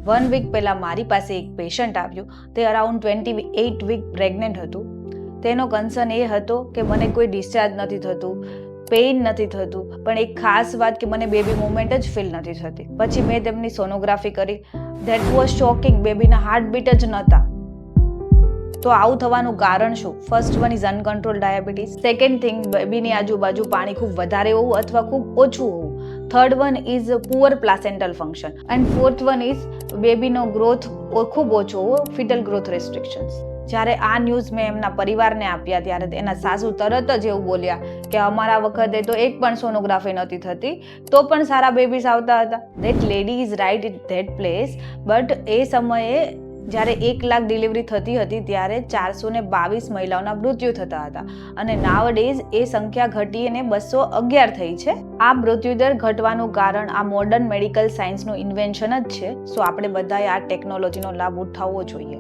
1 week પહેલાં મારી પાસે એક પેશન્ટ આવ્યું. તે અરાઉન્ડ 28 વીક પ્રેગ્નન્ટ હતું. તેનો કન્સર્ન એ હતો કે મને કોઈ ડિસ્ચાર્જ નથી થતું, પેઇન નથી થતું, પણ એક ખાસ વાત કે મને બેબી મુવમેન્ટ જ ફીલ નથી થતી. પછી મેં તેમની સોનોગ્રાફી કરી. That was shocking. બેબીના હાર્ટબીટ જ નહોતા. તો આવું થવાનું કારણ શું? First one is uncontrol diabetes. Second thing, બેબીની આજુબાજુ પાણી ખૂબ વધારે હોવું અથવા ખૂબ ઓછું હોવું. Third one is poor placental function. And fourth one is બેબીનો ગ્રોથ ખૂબ ઓછો હોવો, ફિટલ ગ્રોથ રેસ્ટ્રિક્શન્સ. જ્યારે આ ન્યૂઝ મેં એમના પરિવારને આપ્યા ત્યારે એના સાસુ તરત જ એવું બોલ્યા કે અમારા વખતે તો એક પણ સોનોગ્રાફી નહોતી થતી, તો પણ સારા બેબીઝ આવતા હતા. That lady is right it that place. But એ સમયે જ્યારે 1 લાખ ડિલિવરી થતી હતી ત્યારે 422 મહિલાઓના મૃત્યુ થતા હતા અને નાવડેઝ એ સંખ્યા ઘટીને 211 થઈ છે. આ મૃત્યુદર ઘટવાનું કારણ આ મોડર્ન મેડિકલ સાયન્સનું ઇન્વેન્શન જ છે. સો આપણે બધાએ આ ટેકનોલોજીનો લાભ ઉઠાવવો જોઈએ.